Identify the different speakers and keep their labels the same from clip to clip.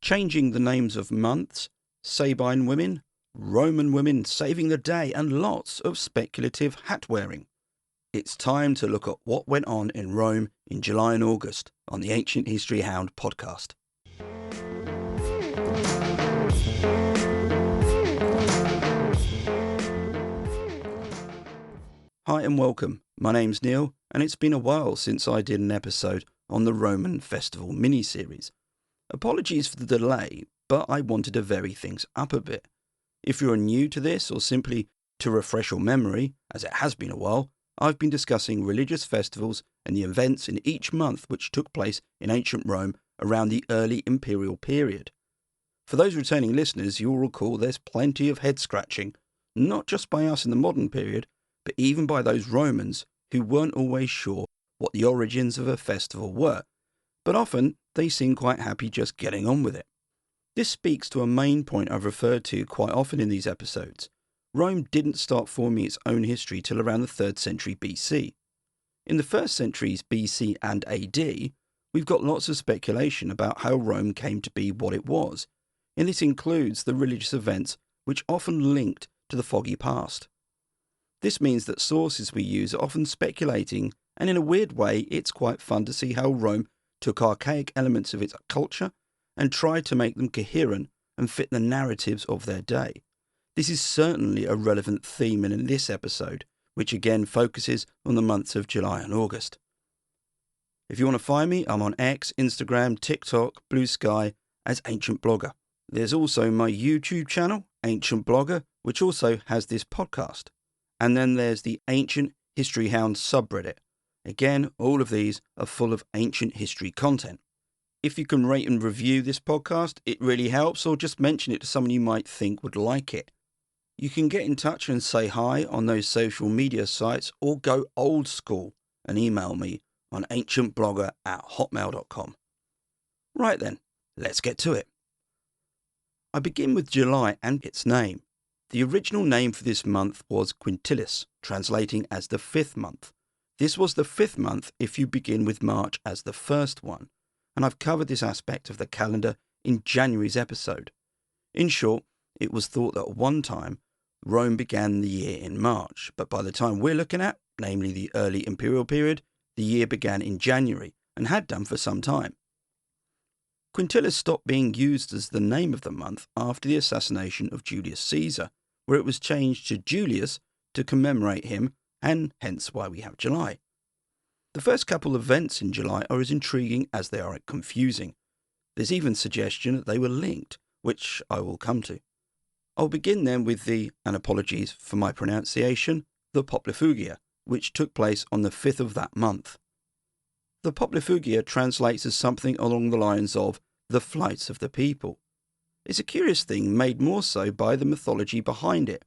Speaker 1: changing the names of months, Sabine women, Roman women saving the day, and lots of speculative hat-wearing. It's time to look at what went on in Rome in July and August on the Ancient History Hound podcast. Hi and welcome. My name's Neil, and it's been a while since I did an episode on the Roman Festival mini-series. Apologies for the delay, but I wanted to vary things up a bit. If you're new to this, or simply to refresh your memory, as it has been a while, I've been discussing religious festivals and the events in each month which took place in ancient Rome around the early imperial period. For those returning listeners, you'll recall there's plenty of head-scratching, not just by us in the modern period, but even by those Romans who weren't always sure what the origins of a festival were, but often they seemed quite happy just getting on with it. This speaks to a main point I've referred to quite often in these episodes. Rome didn't start forming its own history till around the 3rd century BC. In the first centuries BC and AD, we've got lots of speculation about how Rome came to be what it was, and this includes the religious events which often linked to the foggy past. This means that sources we use are often speculating, and in a weird way it's quite fun to see how Rome took archaic elements of its culture and tried to make them coherent and fit the narratives of their day. This is certainly a relevant theme in this episode, which again focuses on the months of July and August. If you want to find me, I'm on X, Instagram, TikTok, Blue Sky as Ancient Blogger. There's also my YouTube channel, Ancient Blogger, which also has this podcast. And then there's the Ancient History Hound subreddit. Again, all of these are full of ancient history content. If you can rate and review this podcast, it really helps, or just mention it to someone you might think would like it. You can get in touch and say hi on those social media sites, or go old school and email me on ancientblogger@hotmail.com. Right then, let's get to it. I begin with July and its name. The original name for this month was Quintilis, translating as the 5th month. This was the 5th month if you begin with March as the first one, and I've covered this aspect of the calendar in January's episode. In short, it was thought that at one time Rome began the year in March, but by the time we're looking at, namely the early imperial period, the year began in January and had done for some time. Quintilis stopped being used as the name of the month after the assassination of Julius Caesar, where it was changed to Julius to commemorate him, and hence why we have July. The first couple of events in July are as intriguing as they are confusing. There's even suggestion that they were linked, which I will come to. I'll begin then with the, and apologies for my pronunciation, the Poplifugia, which took place on the 5th of that month. The Poplifugia translates as something along the lines of the flights of the people. It's a curious thing made more so by the mythology behind it.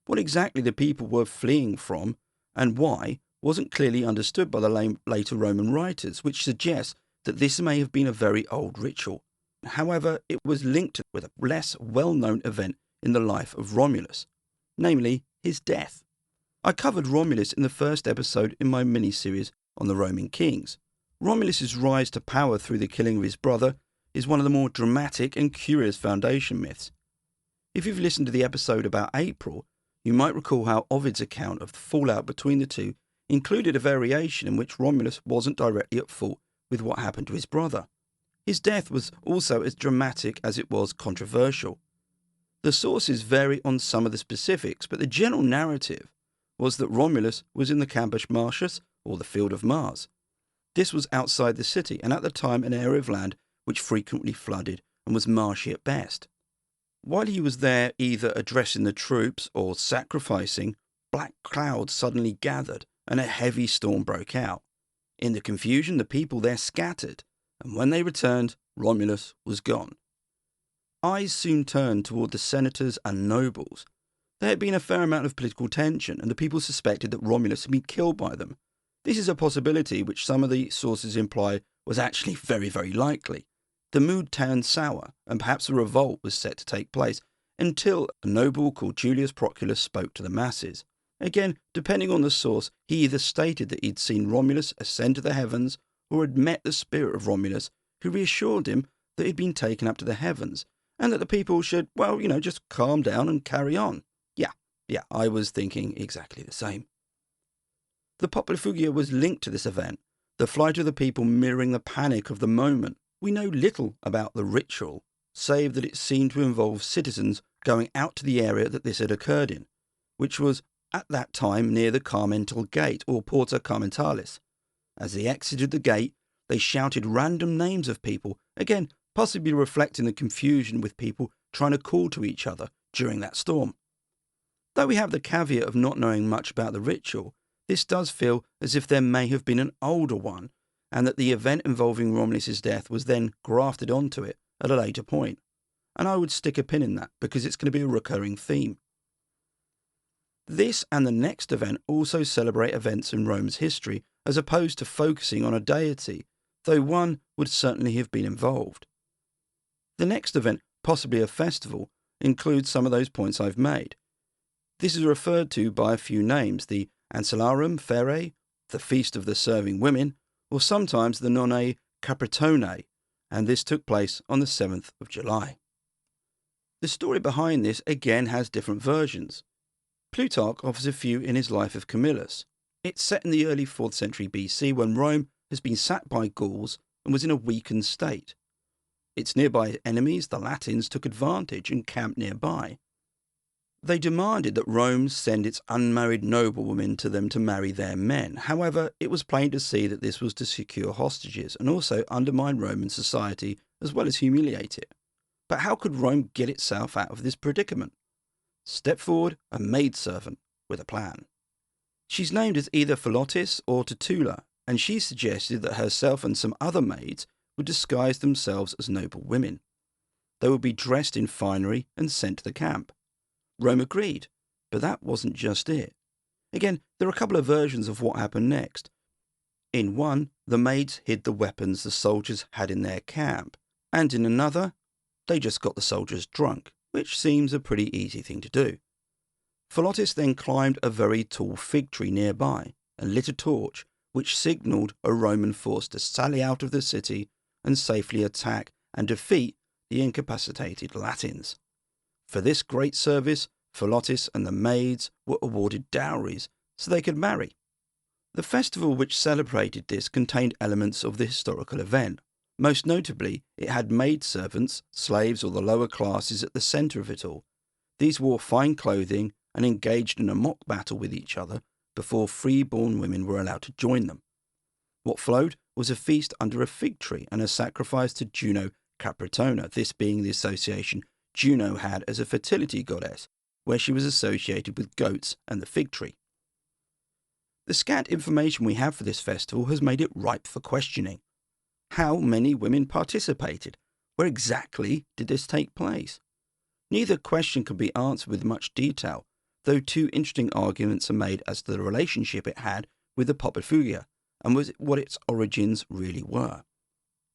Speaker 1: What exactly the people were fleeing from and why wasn't clearly understood by the later Roman writers, which suggests that this may have been a very old ritual. However, it was linked with a less well-known event in the life of Romulus, namely his death. I covered Romulus in the first episode in my mini-series on the Roman kings. Romulus's rise to power through the killing of his brother is one of the more dramatic and curious foundation myths. If you've listened to the episode about April, you might recall how Ovid's account of the fallout between the two included a variation in which Romulus wasn't directly at fault with what happened to his brother. His death was also as dramatic as it was controversial. The sources vary on some of the specifics, but the general narrative was that Romulus was in the Campus Martius, or the Field of Mars. This was outside the city, and at the time an area of land which frequently flooded and was marshy at best. While he was there either addressing the troops or sacrificing, black clouds suddenly gathered and a heavy storm broke out. In the confusion, the people there scattered, and when they returned, Romulus was gone. Eyes soon turned toward the senators and nobles. There had been a fair amount of political tension, and the people suspected that Romulus had been killed by them. This is a possibility which some of the sources imply was actually very, very likely. The mood turned sour, and perhaps a revolt was set to take place, until a noble called Julius Proculus spoke to the masses. Again, depending on the source, he either stated that he'd seen Romulus ascend to the heavens, or had met the spirit of Romulus, who reassured him that he'd been taken up to the heavens, and that the people should, just calm down and carry on. Yeah, I was thinking exactly the same. The Popolivugia was linked to this event, the flight of the people mirroring the panic of the moment. We know little about the ritual, save that it seemed to involve citizens going out to the area that this had occurred in, which was at that time near the Carmental Gate, or Porta Carmentalis. As they exited the gate, they shouted random names of people, again possibly reflecting the confusion with people trying to call to each other during that storm. Though we have the caveat of not knowing much about the ritual, this does feel as if there may have been an older one, and that the event involving Romulus' death was then grafted onto it at a later point. And I would stick a pin in that, because it's going to be a recurring theme. This and the next event also celebrate events in Rome's history, as opposed to focusing on a deity, though one would certainly have been involved. The next event, possibly a festival, includes some of those points I've made. This is referred to by a few names, the Ancillarum Ferae, the Feast of the Serving Women, or sometimes the Nonnae Capitonae, and this took place on the 7th of July. The story behind this again has different versions. Plutarch offers a few in his Life of Camillus. It's set in the early 4th century BC, when Rome has been sacked by Gauls and was in a weakened state. Its nearby enemies, the Latins, took advantage and camped nearby. They demanded that Rome send its unmarried noblewomen to them to marry their men. However, it was plain to see that this was to secure hostages and also undermine Roman society as well as humiliate it. But how could Rome get itself out of this predicament? Step forward a maidservant with a plan. She's named as either Philotis or Titula, and she suggested that herself and some other maids would disguise themselves as noble women. They would be dressed in finery and sent to the camp. Rome agreed, but that wasn't just it. Again, there are a couple of versions of what happened next. In one, the maids hid the weapons the soldiers had in their camp, and in another, they just got the soldiers drunk, which seems a pretty easy thing to do. Philotis then climbed a very tall fig tree nearby and lit a torch, which signalled a Roman force to sally out of the city and safely attack and defeat the incapacitated Latins. For this great service, Philotis and the maids were awarded dowries so they could marry. The festival which celebrated this contained elements of the historical event. Most notably, it had maidservants, slaves or the lower classes at the centre of it all. These wore fine clothing and engaged in a mock battle with each other before free-born women were allowed to join them. What followed was a feast under a fig tree and a sacrifice to Juno Capritona, this being the association Juno had as a fertility goddess, where she was associated with goats and the fig tree. The scant information we have for this festival has made it ripe for questioning. How many women participated? Where exactly did this take place? Neither question can be answered with much detail, though two interesting arguments are made as to the relationship it had with the Popolivugia and what its origins really were.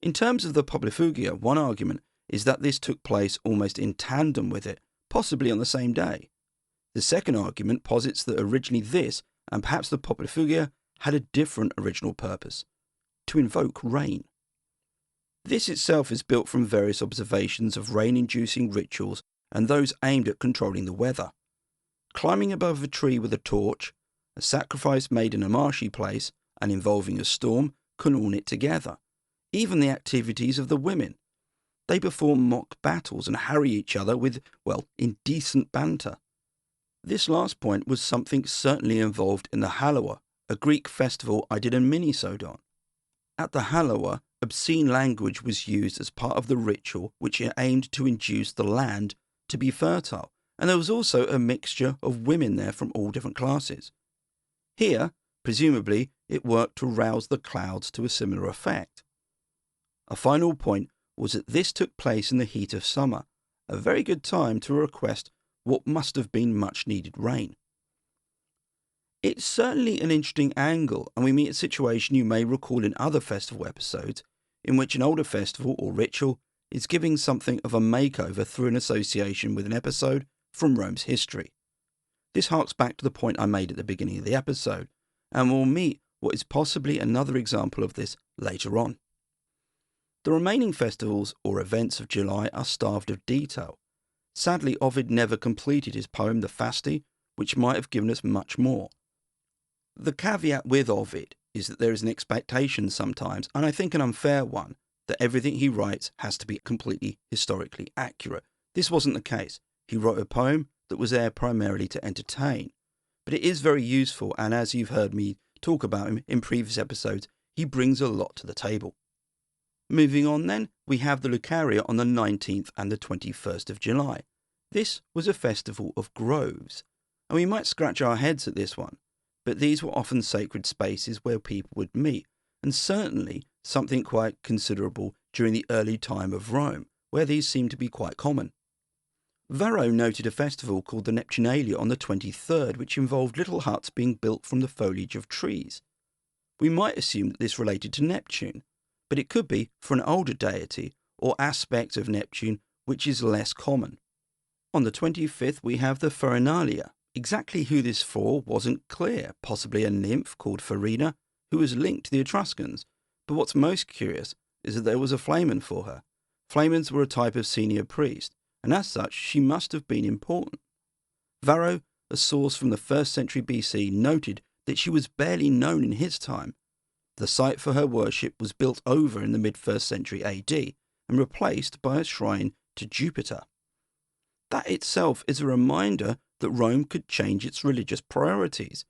Speaker 1: In terms of the Popolivugia, one argument is that this took place almost in tandem with it, possibly on the same day. The second argument posits that originally this, and perhaps the Popolivugia, had a different original purpose: to invoke rain. This itself is built from various observations of rain-inducing rituals and those aimed at controlling the weather. Climbing above a tree with a torch, a sacrifice made in a marshy place, and involving a storm can all knit together. Even the activities of the women. They perform mock battles and harry each other with, indecent banter. This last point was something certainly involved in the Haloa, a Greek festival I did a mini-sode on. At the Haloa, obscene language was used as part of the ritual which aimed to induce the land to be fertile, and there was also a mixture of women there from all different classes. Here, presumably, it worked to rouse the clouds to a similar effect. A final point was that this took place in the heat of summer, a very good time to request what must have been much needed rain. It's certainly an interesting angle, and we meet a situation you may recall in other festival episodes, in which an older festival or ritual is giving something of a makeover through an association with an episode from Rome's history. This harks back to the point I made at the beginning of the episode, and we'll meet what is possibly another example of this later on. The remaining festivals or events of July are starved of detail. Sadly, Ovid never completed his poem The Fasti, which might have given us much more. The caveat with Ovid is that there is an expectation sometimes, and I think an unfair one, that everything he writes has to be completely historically accurate. This wasn't the case. He wrote a poem that was there primarily to entertain. But it is very useful, and as you've heard me talk about him in previous episodes, he brings a lot to the table. Moving on then, we have the Lucaria on the 19th and the 21st of July. This was a festival of groves, and we might scratch our heads at this one, but these were often sacred spaces where people would meet, and certainly something quite considerable during the early time of Rome, where these seemed to be quite common. Varro noted a festival called the Neptunalia on the 23rd, which involved little huts being built from the foliage of trees. We might assume that this related to Neptune, but it could be for an older deity or aspect of Neptune which is less common. On the 25th we have the Farinalia. Exactly who this for wasn't clear, possibly a nymph called Farina who was linked to the Etruscans, but what's most curious is that there was a flamen for her. Flamens were a type of senior priest, and as such she must have been important. Varro, a source from the 1st century BC, noted that she was barely known in his time. The site for her worship was built over in the mid-1st century AD and replaced by a shrine to Jupiter. That itself is a reminder that Rome could change its religious priorities.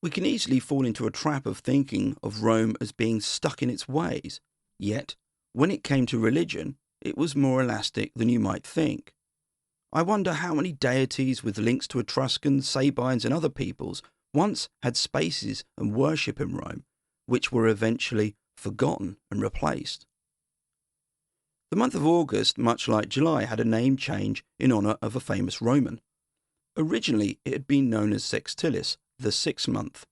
Speaker 1: We can easily fall into a trap of thinking of Rome as being stuck in its ways, yet, when it came to religion, it was more elastic than you might think. I wonder how many deities with links to Etruscans, Sabines and other peoples once had spaces and worship in Rome, which were eventually forgotten and replaced. The month of August, much like July, had a name change in honour of a famous Roman. Originally it had been known as Sextilis, the 6th month.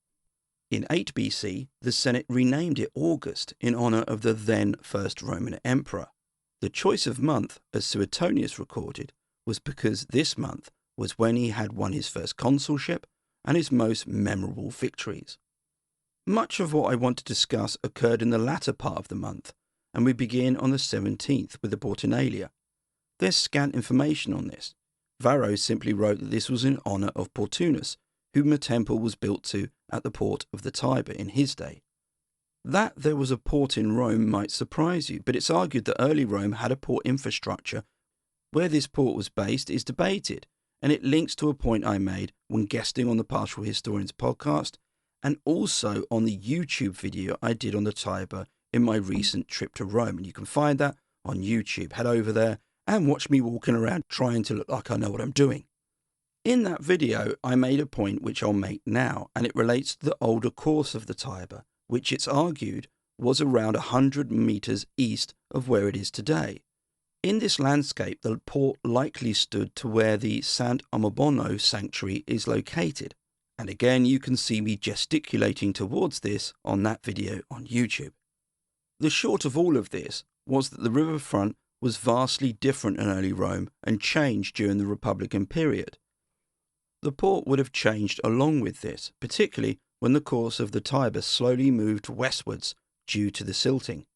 Speaker 1: In 8 BC, the Senate renamed it August in honour of the then first Roman emperor. The choice of month, as Suetonius recorded, was because this month was when he had won his first consulship and his most memorable victories. Much of what I want to discuss occurred in the latter part of the month, and we begin on the 17th with the Portinalia. There's scant information on this. Varro simply wrote that this was in honour of Portunus, whom a temple was built to at the port of the Tiber in his day. That there was a port in Rome might surprise you, but it's argued that early Rome had a port infrastructure. Where this port was based is debated, and it links to a point I made when guesting on the Partial Historians podcast, and also on the YouTube video I did on the Tiber in my recent trip to Rome, and you can find that on YouTube. Head over there and watch me walking around trying to look like I know what I'm doing. In that video, I made a point which I'll make now, and it relates to the older course of the Tiber, which it's argued was around 100 metres east of where it is today. In this landscape, the port likely stood to where the Sant Omobono sanctuary is located. And again, you can see me gesticulating towards this on that video on YouTube. The short of all of this was that the riverfront was vastly different in early Rome and changed during the Republican period. The port would have changed along with this, particularly when the course of the Tiber slowly moved westwards due to the silting.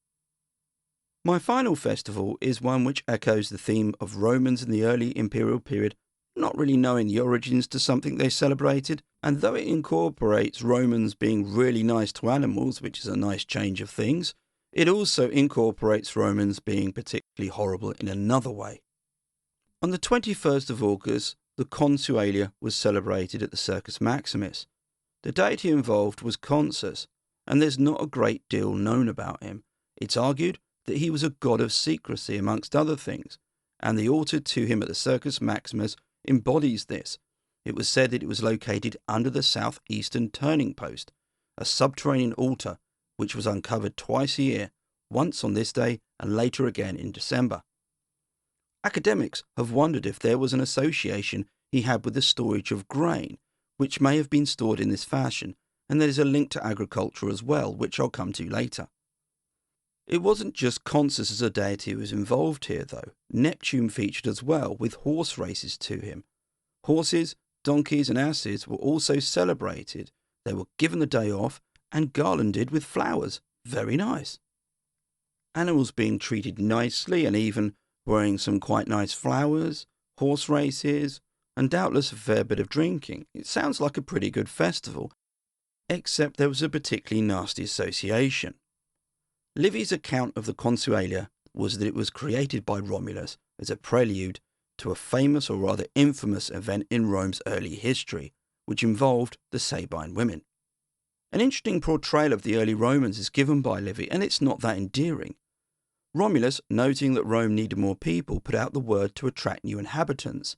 Speaker 1: My final festival is one which echoes the theme of Romans in the early imperial period not really knowing the origins to something they celebrated, and though it incorporates Romans being really nice to animals, which is a nice change of things, it also incorporates Romans being particularly horrible in another way. On the 21st of August, the Consualia was celebrated at the Circus Maximus. The deity involved was Consus, and there's not a great deal known about him. It's argued that he was a god of secrecy amongst other things, and the altar to him at the Circus Maximus embodies this. It was said that it was located under the southeastern turning post, a subterranean altar which was uncovered twice a year, once on this day and later again in December. Academics have wondered if there was an association he had with the storage of grain, which may have been stored in this fashion, and there is a link to agriculture as well, which I'll come to later. It wasn't just Consus as a deity who was involved here, though. Neptune featured as well, with horse races to him. Horses, donkeys and asses were also celebrated. They were given the day off and garlanded with flowers. Very nice. animals being treated nicely and even wearing some quite nice flowers, horse races, and doubtless a fair bit of drinking. It sounds like a pretty good festival, except there was a particularly nasty association. Livy's account of the Consualia was that it was created by Romulus as a prelude to a famous, or rather infamous, event in Rome's early history, which involved the Sabine women. An interesting portrayal of the early Romans is given by Livy, and it's not that endearing. Romulus, noting that Rome needed more people, put out the word to attract new inhabitants.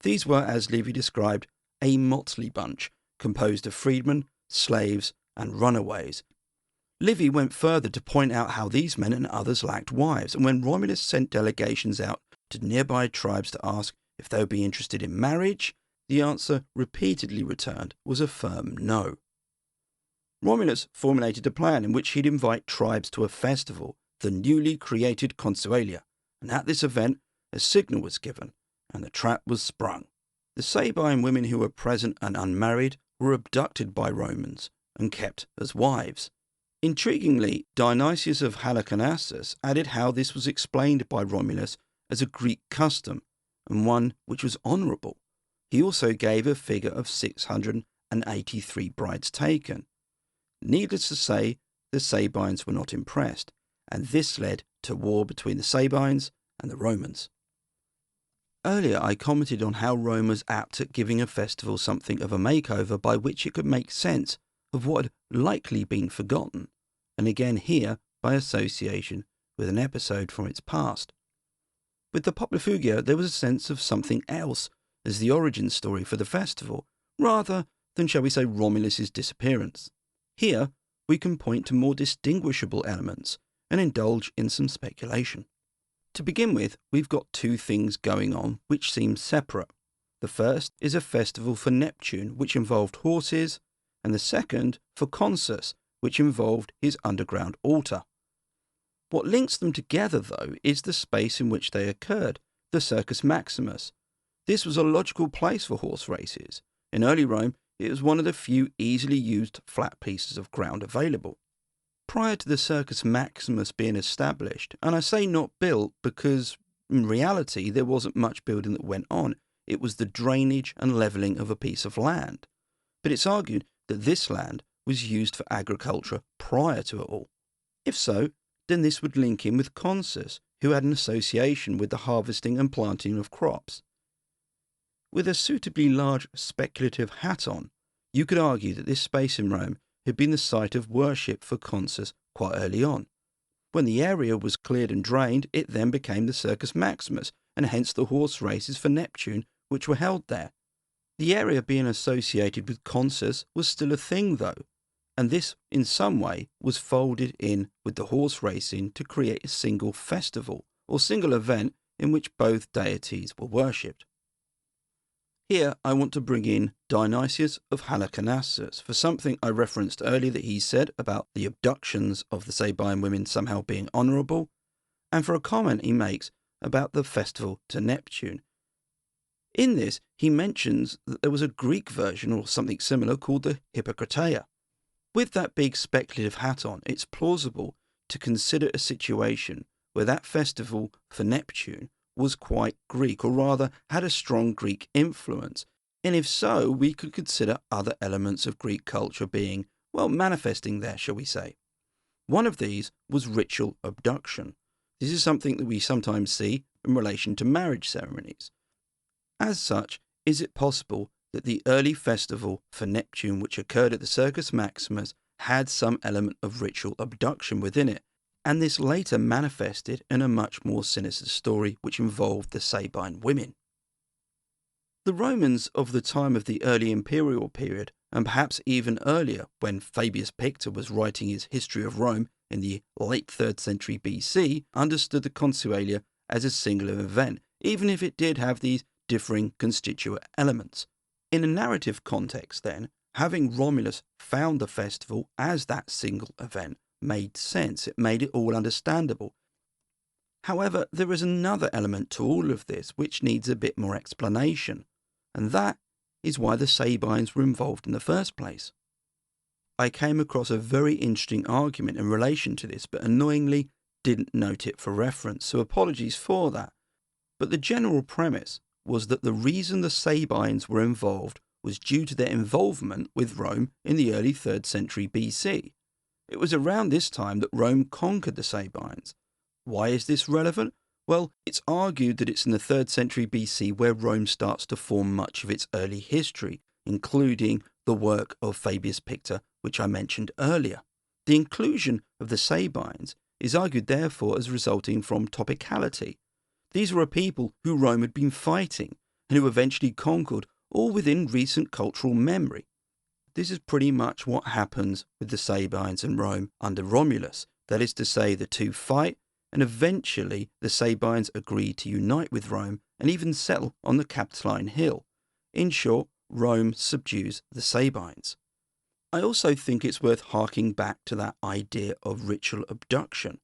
Speaker 1: These were, as Livy described, a motley bunch, composed of freedmen, slaves, and runaways. Livy went further to point out how these men and others lacked wives, and when Romulus sent delegations out to nearby tribes to ask if they would be interested in marriage, the answer repeatedly returned was a firm no. Romulus formulated a plan in which he'd invite tribes to a festival, the newly created Consualia, and at this event a signal was given, and the trap was sprung. The Sabine women who were present and unmarried were abducted by Romans and kept as wives. Intriguingly, Dionysius of Halicarnassus added how this was explained by Romulus as a Greek custom, and one which was honourable. He also gave a figure of 683 brides taken. Needless to say, the Sabines were not impressed, and this led to war between the Sabines and the Romans. Earlier I commented on how Rome was apt at giving a festival something of a makeover by which it could make sense of what had likely been forgotten, and again here by association with an episode from its past. With the Poplofugia there was a sense of something else as the origin story for the festival, rather than, shall we say, Romulus's disappearance. Here we can point to more distinguishable elements and indulge in some speculation. To begin with, we've got two things going on which seem separate. The first is a festival for Neptune, which involved horses, and the second for Consus, which involved his underground altar. What links them together, though, is the space in which they occurred, the Circus Maximus. This was a logical place for horse races. In early Rome, it was one of the few easily used flat pieces of ground available. Prior to the Circus Maximus being established, and I say not built because in reality there wasn't much building that went on, it was the drainage and levelling of a piece of land. But it's argued that this land was used for agriculture prior to it all. If so, then this would link in with Consus, who had an association with the harvesting and planting of crops. With a suitably large speculative hat on, you could argue that this space in Rome had been the site of worship for Consus quite early on. When the area was cleared and drained, it then became the Circus Maximus, and hence the horse races for Neptune which were held there. The area being associated with Consus was still a thing though, and this in some way was folded in with the horse racing to create a single festival or single event in which both deities were worshipped. Here I want to bring in Dionysius of Halicarnassus for something I referenced earlier that he said about the abductions of the Sabine women somehow being honourable, and for a comment he makes about the festival to Neptune. In this, he mentions that there was a Greek version or something similar called the Hippocratea. With that big speculative hat on, it's plausible to consider a situation where that festival for Neptune was quite Greek, or rather had a strong Greek influence, and if so, we could consider other elements of Greek culture being, well, manifesting there, shall we say. One of these was ritual abduction. This is something that we sometimes see in relation to marriage ceremonies. As such, is it possible that the early festival for Neptune, which occurred at the Circus Maximus, had some element of ritual abduction within it, and this later manifested in a much more sinister story which involved the Sabine women? The Romans of the time of the early imperial period, and perhaps even earlier when Fabius Pictor was writing his History of Rome in the late 3rd century BC, understood the Consualia as a singular event, even if it did have these differing constituent elements. In a narrative context then, having Romulus found the festival as that single event made sense. It made it all understandable. However, there is another element to all of this which needs a bit more explanation, and that is why the Sabines were involved in the first place. I came across a very interesting argument in relation to this, but annoyingly, didn't note it for reference, so apologies for that. But the general premise was that the reason the Sabines were involved was due to their involvement with Rome in the early 3rd century BC. It was around this time that Rome conquered the Sabines. Why is this relevant? Well, it's argued that it's in the 3rd century BC where Rome starts to form much of its early history, including the work of Fabius Pictor, which I mentioned earlier. The inclusion of the Sabines is argued therefore as resulting from topicality. These were a people who Rome had been fighting and who eventually conquered, all within recent cultural memory. This is pretty much what happens with the Sabines and Rome under Romulus. That is to say, the two fight, and eventually the Sabines agree to unite with Rome and even settle on the Capitoline Hill. In short, Rome subdues the Sabines. I also think it's worth harking back to that idea of ritual abduction,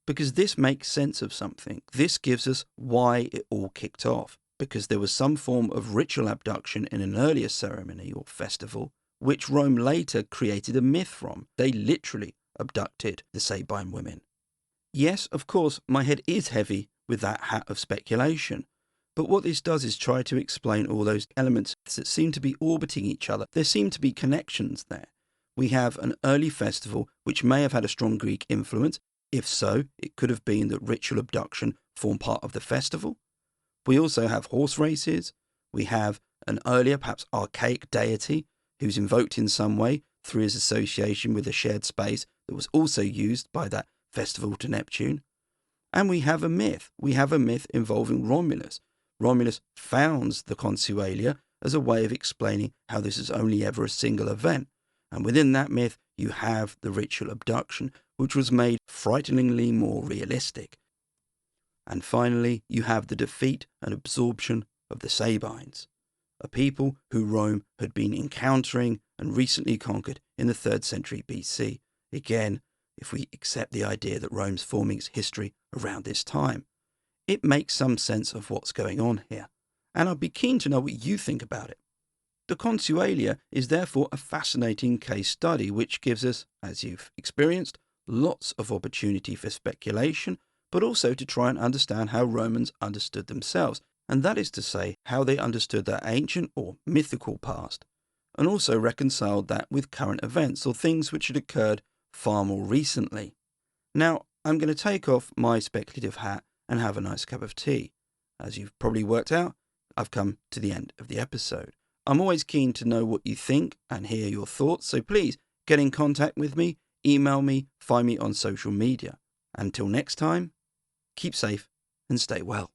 Speaker 1: because this makes sense of something. This gives us why it all kicked off, because there was some form of ritual abduction in an earlier ceremony or festival, which Rome later created a myth from. They literally abducted the Sabine women. Yes, of course, my head is heavy with that hat of speculation, but what this does is try to explain all those elements that seem to be orbiting each other. There seem to be connections there. We have an early festival which may have had a strong Greek influence. If so, it could have been that ritual abduction formed part of the festival. We also have horse races. We have an earlier, perhaps archaic deity who's invoked in some way through his association with a shared space that was also used by that festival to Neptune. And we have a myth. We have a myth involving Romulus. Romulus founds the Consualia as a way of explaining how this is only ever a single event. And within that myth, you have the ritual abduction, which was made frighteningly more realistic. And finally, you have the defeat and absorption of the Sabines, a people who Rome had been encountering and recently conquered in the 3rd century BC. Again, if we accept the idea that Rome's forming its history around this time, it makes some sense of what's going on here. And I'd be keen to know what you think about it. The Consualia is therefore a fascinating case study which gives us, as you've experienced, lots of opportunity for speculation, but also to try and understand how Romans understood themselves, and that is to say, how they understood their ancient or mythical past, and also reconciled that with current events or things which had occurred far more recently. Now, I'm going to take off my speculative hat and have a nice cup of tea. As you've probably worked out, I've come to the end of the episode. I'm always keen to know what you think and hear your thoughts, so please get in contact with me, email me, find me on social media. Until next time, keep safe and stay well.